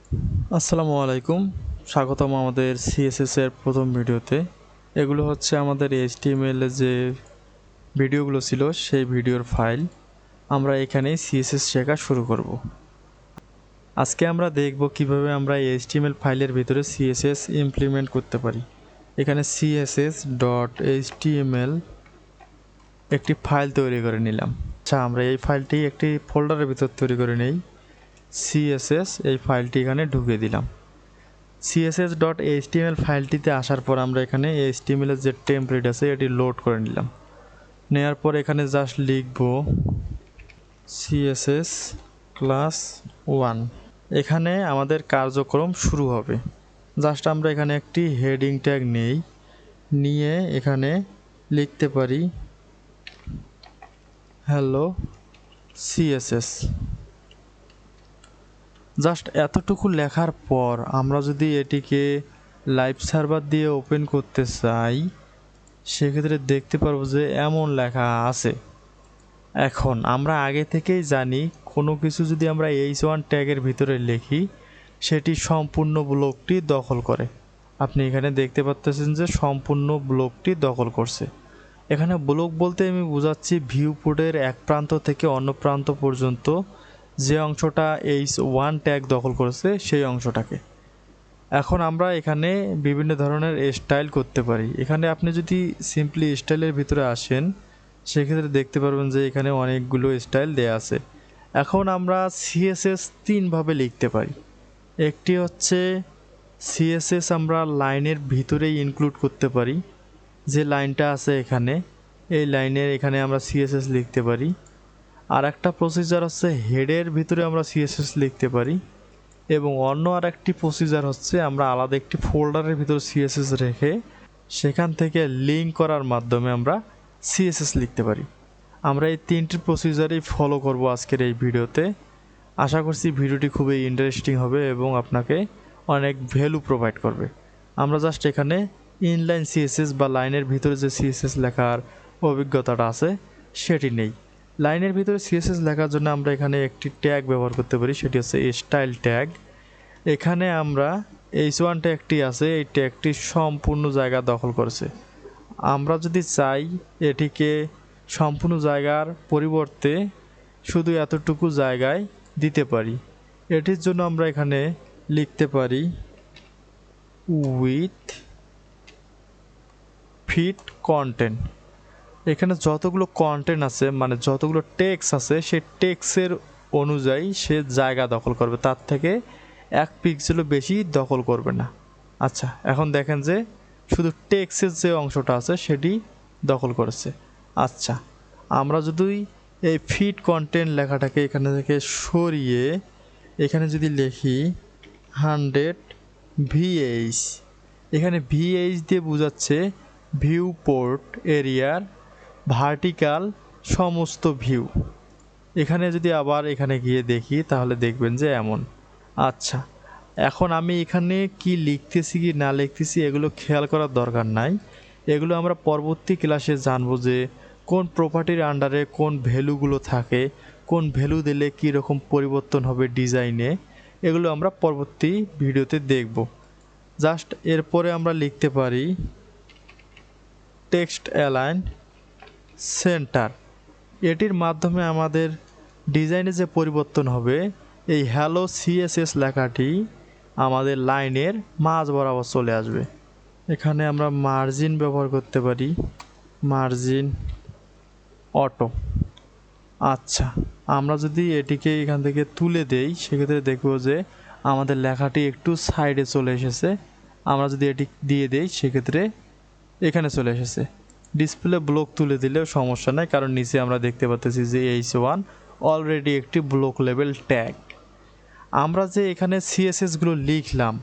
আসসালামু আলাইকুম, স্বাগতম আমাদের সিএসএস এর প্রথম ভিডিওতে। এগুলো হচ্ছে আমাদের এইচটিএমএল এর যে ভিডিওগুলো ছিল সেই ভিডিওর ফাইল। আমরা এখানেই সিএসএস শেখা শুরু করব। আজকে আমরা দেখব কিভাবে আমরা এইচটিএমএল ফাইলের ভিতরে সিএসএস ইমপ্লিমেন্ট করতে পারি। এখানে css.html একটি ফাইল তৈরি করে নিলাম। আচ্ছা, আমরা এই ফাইলটি একটি ফোল্ডারের ভিতর তৈরি করে নেই। css এই ফাইলটি এখানে ঢুকিয়ে দিলাম। css.html ফাইলটিতে আসার পর আমরা এখানে html এর যে টেমপ্লেট আছে এটি লোড করে নিলাম। নেওয়ার পর এখানে জাস্ট লিখব css ক্লাস 1। এখানে আমাদের কার্যক্রম শুরু হবে। জাস্ট আমরা এখানে একটি হেডিং ট্যাগ নিয়ে এখানে লিখতে পারি হ্যালো css। জাস্ট এতটুকু লেখার পর আমরা যদি এটিকে লাইভ সার্ভার দিয়ে ওপেন করতে চাই সেক্ষেত্রে দেখতে পারবো যে এমন লেখা আছে। এখন আমরা আগে থেকেই জানি কোনো কিছু যদি আমরা h1 ট্যাগের ভিতরে লিখি সেটি সম্পূর্ণ ব্লকটি দখল করে। আপনি এখানে দেখতে পাচ্ছেন যে সম্পূর্ণ ব্লকটি দখল করছে। এখানে ব্লক বলতে আমি বোঝাচ্ছি ভিউ পোর্টের এক প্রান্ত থেকে অন্য প্রান্ত পর্যন্ত যে অংশটা h1 ট্যাগ দখল করেছে সেই অংশটাকে। এখন আমরা এখানে বিভিন্ন ধরনের স্টাইল করতে পারি। এখানে আপনি যদি সিম্পলি স্টাইলের ভিতরে আসেন সেক্ষেত্রে দেখতে পারবেন যে এখানে অনেকগুলো স্টাইল দেয়া আছে। এখন আমরা সিএসএস তিনভাবে লিখতে পারি। একটি হচ্ছে সিএসএস আমরা লাইনের ভিতরেই ইনক্লুড করতে পারি। যে লাইনটা আছে এখানে এই লাইনের এখানে আমরা সিএসএস লিখতে পারি। আর একটা প্রসিজার হচ্ছে হেডের ভিতরে আমরা সিএসএস লিখতে পারি এবং অন্য আরেকটি প্রসিজার হচ্ছে আমরা আলাদা একটি ফোল্ডারের ভিতর সিএসএস রেখে সেখান থেকে লিঙ্ক করার মাধ্যমে আমরা সিএসএস লিখতে পারি। আমরা এই তিনটি প্রসিজারই ফলো করব আজকের এই ভিডিওতে। আশা করছি ভিডিওটি খুবই ইন্টারেস্টিং হবে এবং আপনাকে অনেক ভ্যালু প্রোভাইড করবে। আমরা জাস্ট এখানে ইনলাইন সিএসএস বা লাইনের ভিতরে যে সিএসএস লেখার অভিজ্ঞতাটা আছে সেটি নেই। লাইনের ভিতরে সিএসএস লেখার জন্য আমরা এখানে একটি ট্যাগ ব্যবহার করতে পারি, সেটি হচ্ছে স্টাইল ট্যাগ। এখানে আমরা h1 ট্যাগটি আছে, এই ট্যাগটি সম্পূর্ণ জায়গা দখল করেছে। আমরা যদি চাই এটিকে সম্পূর্ণ জায়গার পরিবর্তে শুধু এতটুকু জায়গায় দিতে পারি। এটির জন্য আমরা এখানে লিখতে পারি উইথ ফিট কন্টেন্ট। এখানে যতগুলো কন্টেন্ট আছে মানে যতগুলো টেক্সট আছে সেই টেক্সের অনুযায়ী সে জায়গা দখল করবে, তার থেকে 1 পিক্সেলও বেশি দখল করবে না। আচ্ছা, এখন দেখেন যে শুধু টেক্সের যে অংশটা আছে সেটি দখল করেছে। আচ্ছা, আমরা যদি এই ফিট কন্টেন্ট লেখাটাকে এখানে থেকে সরিয়ে এখানে যদি লিখি 100 ভিএইচ, এখানে ভিএইচ দিয়ে বোঝাচ্ছে ভিউ পোর্ট এরিয়ার ভার্টিক্যাল সমস্ত ভিউ। এখানে যদি আবার এখানে গিয়ে দেখি তাহলে দেখবেন যে এমন। আচ্ছা, এখন আমি এখানে কি লিখতেছি কি না লিখতেছি এগুলো খেয়াল করার দরকার নাই। এগুলো আমরা পরবর্তী ক্লাসে জানবো যে কোন প্রপার্টির আন্ডারে কোন ভ্যালুগুলো থাকে, কোন ভ্যালু দিলে কী রকম পরিবর্তন হবে ডিজাইনে, এগুলো আমরা পরবর্তী ভিডিওতে দেখব। জাস্ট এরপরে আমরা লিখতে পারি টেক্সট অ্যালাইন সেন্টার। এটির মাধ্যমে আমাদের ডিজাইনে যে পরিবর্তন হবে এই হ্যালো সিএসএস লেখাটি আমাদের লাইনের মাঝ বরাবর চলে আসবে। এখানে আমরা মার্জিন ব্যবহার করতে পারি, মার্জিন অটো। আচ্ছা, আমরা যদি এটিকে এখান থেকে তুলে দেই সেক্ষেত্রে দেখব যে আমাদের লেখাটি একটু সাইডে চলে এসেছে। আমরা যদি এটি দিয়ে দেই সেক্ষেত্রে এখানে চলে এসেছে। ডিসপ্লে ব্লক তুলে দিলেও সমস্যা নাই, কারণ নিচে আমরা দেখতে পাচ্ছি যে h1 অলরেডি একটি ব্লক লেভেল ট্যাগ। আমরা যে এখানে সিএসএসগুলো লিখলাম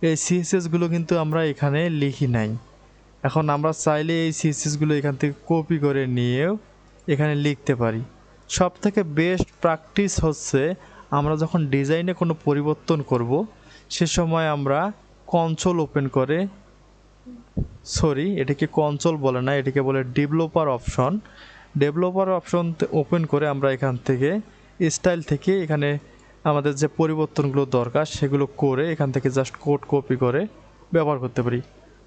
এই সিএসএসগুলো কিন্তু আমরা এখানে লিখি নাই। এখন আমরা চাইলে এই সিএসএসগুলো এখান থেকে কপি করে নিয়েও এখানে লিখতে পারি। সবথেকে বেস্ট প্র্যাকটিস হচ্ছে আমরা যখন ডিজাইনে কোনো পরিবর্তন করব সে সময় আমরা কনসোল ওপেন করে, সরি এটাকে কনসোল বলে না, এটাকে বলে developer option. Developer option open করে আমরা এখান থেকে স্টাইল থেকে এখানে আমাদের যে পরিবর্তনগুলো দরকার সেগুলো করে এখান থেকে জাস্ট কোড কপি করে ব্যবহার করতে পারি।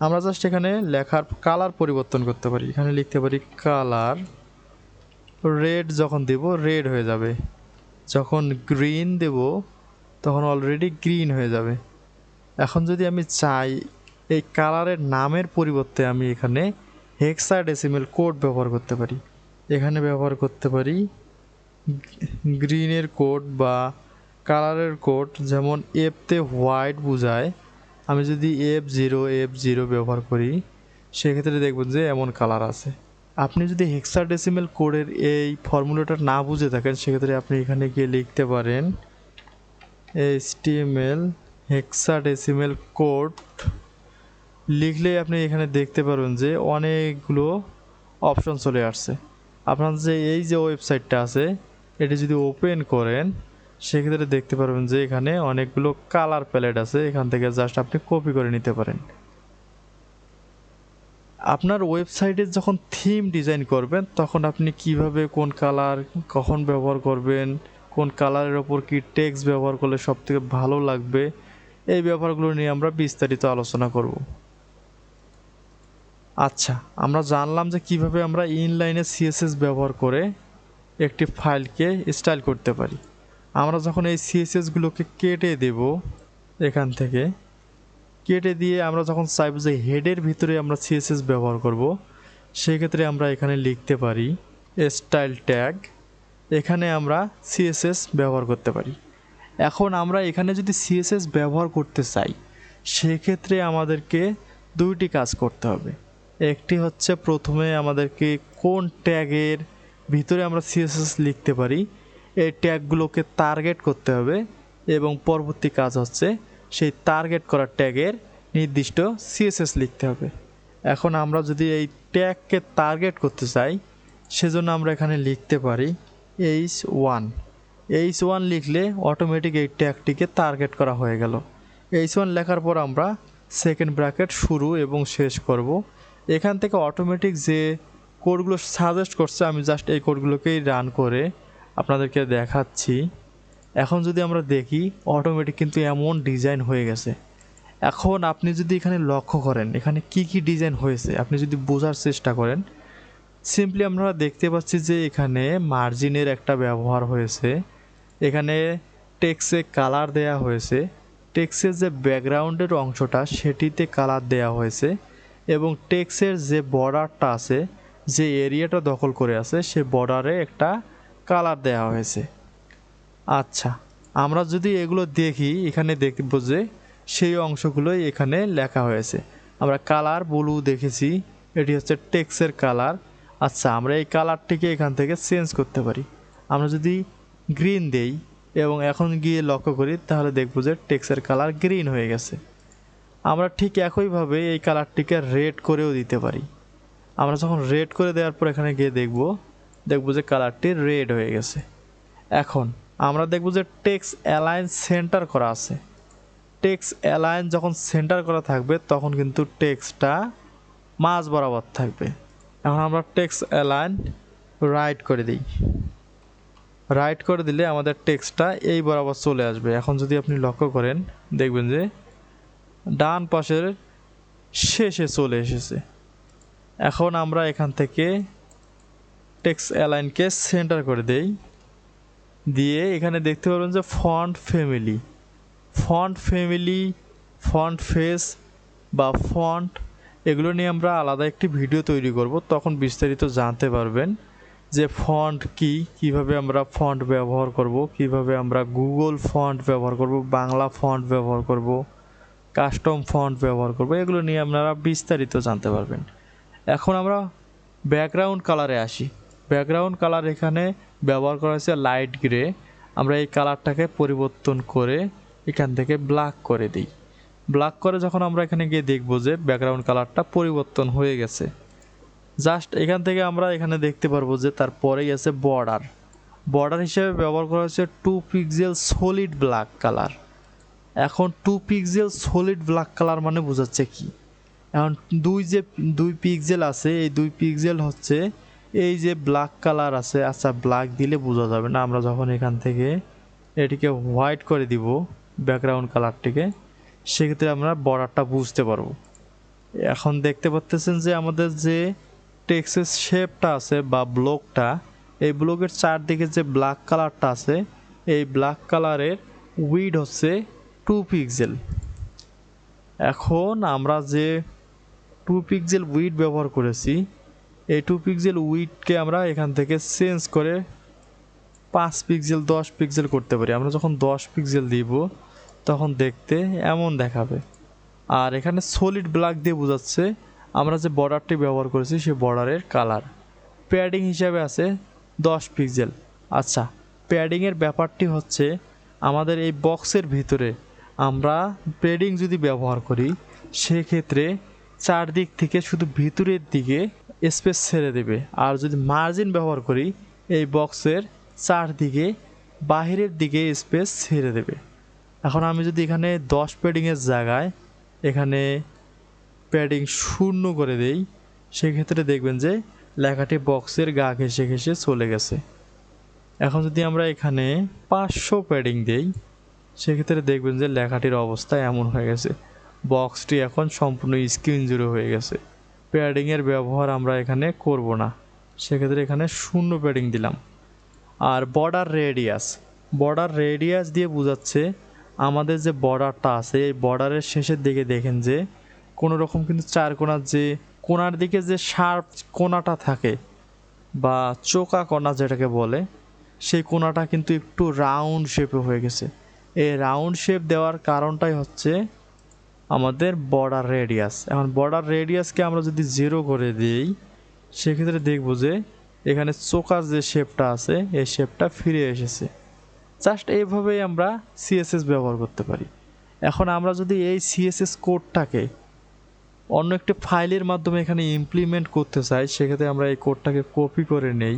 আমরা জাস্ট এখানে লেখার কালার পরিবর্তন করতে পারি। এখানে লিখতে পারি কালার রেড, যখন দেব রেড হয়ে যাবে, যখন গ্রিন দেব তখন অলরেডি গ্রিন হয়ে যাবে। এখন যদি আমি চাই এই কালারের নামের পরিবর্তে আমি এখানে হেক্সাডেসিমেল কোড ব্যবহার করতে পারি। এখানে ব্যবহার করতে পারি গ্রিনের কোড বা কালারের কোড, যেমন এফতে হোয়াইট বোঝায়, আমি যদি F0 ব্যবহার করি সেক্ষেত্রে দেখবেন যে এমন কালার আছে। আপনি যদি হেক্সাডেসিমেল কোডের এই ফর্মুলাটা না বুঝে থাকেন সেক্ষেত্রে আপনি এখানে গিয়ে লিখতে পারেন HTML হেক্সাডেসিমেল কোড, লিখলেই আপনি এখানে দেখতে পারবেন যে অনেকগুলো অপশন চলে আসছে। আপনার যে এই যে ওয়েবসাইটটা আছে এটি যদি ওপেন করেন সেক্ষেত্রে দেখতে পারবেন যে এখানে অনেকগুলো কালার প্যালেট আছে, এখান থেকে জাস্ট আপনি কপি করে নিতে পারেন। আপনার ওয়েবসাইটে যখন থিম ডিজাইন করবেন তখন আপনি কিভাবে কোন কালার কখন ব্যবহার করবেন, কোন কালারের ওপর কি টেক্সট ব্যবহার করলে সবথেকে ভালো লাগবে, এই ব্যাপারগুলো নিয়ে আমরা বিস্তারিত আলোচনা করব। আচ্ছা, আমরা জানলাম যে কিভাবে আমরা ইনলাইনে সিএসএস ব্যবহার করে একটি ফাইলকে স্টাইল করতে পারি। আমরা যখন এই সিএসএসগুলোকে কেটে দেব, এখান থেকে কেটে দিয়ে আমরা যখন চাইব যে হেডের ভিতরে আমরা সিএসএস ব্যবহার করব, সেক্ষেত্রে আমরা এখানে লিখতে পারি স্টাইল ট্যাগ, এখানে আমরা সিএসএস ব্যবহার করতে পারি। এখন আমরা এখানে যদি সিএসএস ব্যবহার করতে চাই সেক্ষেত্রে আমাদেরকে দুইটি কাজ করতে হবে। একটি হচ্ছে প্রথমে আমাদেরকে কোন ট্যাগের ভিতরে আমরা সিএসএস লিখতে পারি এই ট্যাগগুলোকে টার্গেট করতে হবে, এবং পরবর্তী কাজ হচ্ছে সেই টার্গেট করা ট্যাগের নির্দিষ্ট সিএসএস লিখতে হবে। এখন আমরা যদি এই ট্যাগকে টার্গেট করতে চাই সেজন্য আমরা এখানে লিখতে পারি H1 লিখলে অটোমেটিক এই ট্যাগটিকে টার্গেট করা হয়ে গেল। H1 লেখার পর আমরা সেকেন্ড ব্র্যাকেট শুরু এবং শেষ করব। এখান থেকে অটোমেটিক যে কোডগুলো সাজেস্ট করছে আমি জাস্ট এই কোডগুলোকেই রান করে আপনাদেরকে দেখাচ্ছি। এখন যদি আমরা দেখি অটোমেটিক কিন্তু এমন ডিজাইন হয়ে গেছে। এখন আপনি যদি এখানে লক্ষ্য করেন এখানে কি কি ডিজাইন হয়েছে আপনি যদি বোঝার চেষ্টা করেন, সিম্পলি আমরা দেখতে পাচ্ছি যে এখানে মার্জিনের একটা ব্যবহার হয়েছে, এখানে টেক্সে কালার দেয়া হয়েছে, টেক্সের যে ব্যাকগ্রাউন্ডের অংশটা সেটিতে কালার দেয়া হয়েছে, এবং টেক্সের যে বর্ডারটা আছে যে এরিয়াটা দখল করে আছে সে বর্ডারে একটা কালার দেয়া হয়েছে। আচ্ছা, আমরা যদি এগুলো দেখি এখানে দেখব যে সেই অংশগুলোই এখানে লেখা হয়েছে। আমরা কালার ব্লু দেখেছি, এটি হচ্ছে টেক্সের কালার। আচ্ছা, আমরা এই কালারটিকে এখান থেকে চেঞ্জ করতে পারি। আমরা যদি গ্রিন দেই এবং এখন গিয়ে লক্ষ্য করি তাহলে দেখব যে টেক্সের কালার গ্রিন হয়ে গেছে। আমরা ঠিক একইভাবে এই কালারটিকে রেড করেও দিতে পারি। আমরা যখন রেড করে দেওয়ার পর এখানে গিয়ে দেখব যে কালারটি রেড হয়ে গেছে। এখন আমরা দেখব যে টেক্সট অ্যালাইন সেন্টার করা আছে। টেক্সট অ্যালাইন যখন সেন্টার করা থাকবে তখন কিন্তু টেক্সটটা মাঝ বরাবর থাকবে। এখন আমরা টেক্সট অ্যালাইন রাইট করে দিই, রাইট করে দিলে আমাদের টেক্সটটা এই বরাবর চলে আসবে। এখন যদি আপনি লক্ষ্য করেন দেখবেন যে ডান পাশের শেষে চলে এসেছে। এখন আমরা এখান থেকে টেক্সট অ্যালাইনকে সেন্টার করে দেই, দিয়ে এখানে দেখতে পারবেন যে ফন্ট ফ্যামিলি, ফন্ট ফেস বা ফন্ট, এগুলো নিয়ে আমরা আলাদা একটি ভিডিও তৈরি করব, তখন বিস্তারিত জানতে পারবেন যে ফন্ট কি, কিভাবে আমরা ফন্ট ব্যবহার করব, কিভাবে আমরা গুগল ফন্ট ব্যবহার করব, বাংলা ফন্ট ব্যবহার করব, কাস্টম ফন্ট ব্যবহার করব, এগুলো নিয়ে আপনারা বিস্তারিত জানতে পারবেন। এখন আমরা ব্যাকগ্রাউন্ড কালারে আসি। ব্যাকগ্রাউন্ড কালার এখানে ব্যবহার করা হয়েছে লাইট গ্রে। আমরা এই কালারটাকে পরিবর্তন করে এখান থেকে ব্ল্যাক করে দিই। ব্ল্যাক করে যখন আমরা এখানে গিয়ে দেখব যে ব্যাকগ্রাউন্ড কালারটা পরিবর্তন হয়ে গেছে। জাস্ট এখান থেকে আমরা এখানে দেখতে পারবো যে তারপরেই আছে বর্ডার হিসেবে ব্যবহার করা হয়েছে 2 পিক্সেল সলিড ব্ল্যাক কালার। এখন 2 পিক্সেল সলিড ব্ল্যাক কালার মানে বোঝাচ্ছে কি, এখন 2 পিক্সেল আছে, এই 2 পিক্সেল হচ্ছে এই যে ব্ল্যাক কালার আছে। আচ্ছা, ব্ল্যাক দিলে বোঝা যাবে না, আমরা যখন এখান থেকে এটিকে হোয়াইট করে দিব ব্যাকগ্রাউন্ড কালারটিকে, সেক্ষেত্রে আমরা বর্ডারটা বুঝতে পারবো। এখন দেখতে পাচ্ছেন যে আমাদের যে টেক্সটের শেপটা আছে বা ব্লকটা, এই ব্লকের চারদিকে যে ব্ল্যাক কালারটা আছে, এই ব্ল্যাক কালারের উইডথ হচ্ছে 2 পিক্সেল। এখন আমরা যে 2 পিক্সেল উইডথ ব্যবহার করেছি, এই 2 পিক্সেল উইডথকে আমরা এখান থেকে চেঞ্জ করে 5 পিক্সেল 10 পিক্সেল করতে পারি। আমরা যখন 10 পিক্সেল দিব তখন দেখতে এমন দেখাবে। আর এখানে সলিড ব্ল্যাক দিয়ে বোঝাচ্ছে আমরা যে বর্ডারটি ব্যবহার করেছি সেই বর্ডারের কালার। প্যাডিং হিসাবে আছে 10 পিক্সেল। আচ্ছা, প্যাডিংয়ের ব্যাপারটি হচ্ছে আমাদের এই বক্সের ভিতরে আমরা প্যাডিং যদি ব্যবহার করি সেক্ষেত্রে চারদিক থেকে শুধু ভিতরের দিকে স্পেস ছেড়ে দেবে। আর যদি মার্জিন ব্যবহার করি এই বক্সের চারদিকে বাহিরের দিকে স্পেস ছেড়ে দেবে। এখন আমি যদি এখানে 10 প্যাডিংয়ের জায়গায় এখানে প্যাডিং 0 করে দেই, সেক্ষেত্রে দেখবেন যে লেখাটি বক্সের গা ঘেঁষে ঘেঁষে চলে গেছে। এখন যদি আমরা এখানে 500 প্যাডিং দেই, সেক্ষেত্রে দেখবেন যে লেখাটির অবস্থা এমন হয়ে গেছে, বক্সটি এখন সম্পূর্ণ স্ক্রিন জুড়ে হয়ে গেছে। প্যাডিংয়ের ব্যবহার আমরা এখানে করব না, সেক্ষেত্রে এখানে 0 প্যাডিং দিলাম। আর বর্ডার রেডিয়াস দিয়ে বোঝাচ্ছে আমাদের যে বর্ডারটা আছে এই বর্ডারের শেষের দিকে দেখেন যে কোনো রকম কিন্তু চার কোণার যে কোণার দিকে যে শার্প কোণাটা থাকে বা চোকা কোণা যেটাকে বলে, সেই কোণাটা কিন্তু একটু রাউন্ড শেপে হয়ে গেছে। এই রাউন্ড শেপ দেওয়ার কারণটাই হচ্ছে আমাদের বর্ডার রেডিয়াস। এখন বর্ডার রেডিয়াসকে আমরা যদি 0 করে দিই, সেক্ষেত্রে দেখব যে এখানে চোকার যে শেপটা আছে এই শেপটা ফিরে এসেছে। জাস্ট এইভাবেই আমরা সিএসএস ব্যবহার করতে পারি। এখন আমরা যদি এই সিএসএস কোডটাকে অন্য একটি ফাইলের মাধ্যমে এখানে ইমপ্লিমেন্ট করতে চাই, সেক্ষেত্রে আমরা এই কোডটাকে কপি করে নেই,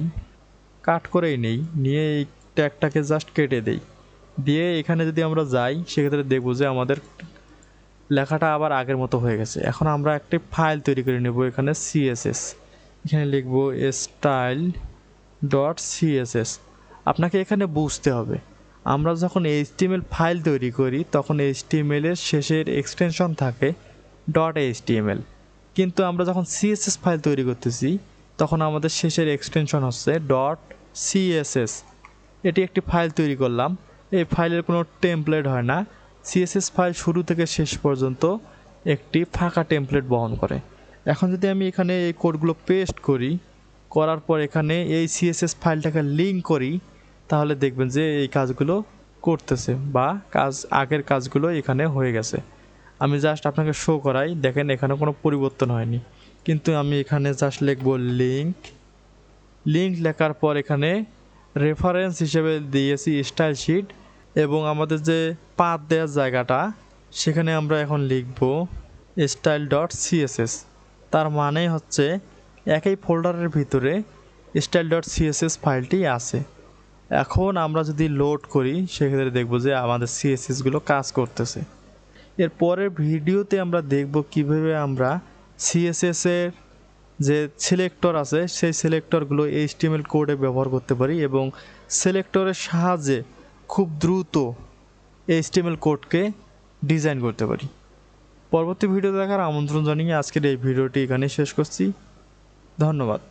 কাট করেই নেই, নিয়ে এই ট্যাগটাকে জাস্ট কেটে দেই, দিয়ে এখানে যদি আমরা যাই সেক্ষেত্রে দেখব যে আমাদের লেখাটা আবার আগের মতো হয়ে গেছে। এখন আমরা একটি ফাইল তৈরি করে নেব এখানে সিএসএস, এখানে লিখব স্টাইল ডট সিএসএস। আপনাকে এখানে বুঝতে হবে আমরা যখন এইচটিএমএল ফাইল তৈরি করি তখন এইচটিএমএলের শেষের এক্সটেনশন থাকে .html, কিন্তু আমরা যখন সিএসএস ফাইল তৈরি করতেছি তখন আমাদের শেষের এক্সটেনশন হচ্ছে .css। এটি একটি ফাইল তৈরি করলাম, এই ফাইলের কোনো টেমপ্লেট হয় না। সিএসএস ফাইল শুরু থেকে শেষ পর্যন্ত একটি ফাঁকা টেমপ্লেট বহন করে। এখন যদি আমি এখানে এই কোডগুলো পেস্ট করি, করার পর এখানে এই সিএসএস ফাইলটাকে লিঙ্ক করি, তাহলে দেখবেন যে এই কাজগুলো করতেছে বা আগের কাজগুলো এখানে হয়ে গেছে। আমি জাস্ট আপনাকে শো করাই, দেখেন এখানে কোনো পরিবর্তন হয়নি, কিন্তু আমি এখানে জাস্ট লিখব লিঙ্ক লেখার পর এখানে রেফারেন্স হিসেবে দিয়েছি স্টাইল শিট, এবং আমাদের যে পাথ দেওয়ার জায়গাটা সেখানে আমরা এখন লিখব স্টাইল ডট সিএসএস। তার মানে হচ্ছে একই ফোল্ডারের ভিতরে স্টাইল ডট সিএসএস ফাইলটি আছে। এখন আমরা যদি লোড করি সেক্ষেত্রে দেখব যে আমাদের সিএসএসগুলো কাজ করতেছে। এর পরের ভিডিওতে আমরা দেখব কিভাবে আমরা সিএসএসের যে সিলেক্টর আছে সেই সিলেক্টরগুলো এইচটিএমএল কোডে ব্যবহার করতে পারি এবং সিলেক্টরের সাহায্যে খুব দ্রুত এইচটিএমএল কোডকে ডিজাইন করতে পারি। পরবর্তী ভিডিও দেখার আমন্ত্রণ জানিয়ে আজকের এই ভিডিওটি এখানে শেষ করছি। ধন্যবাদ।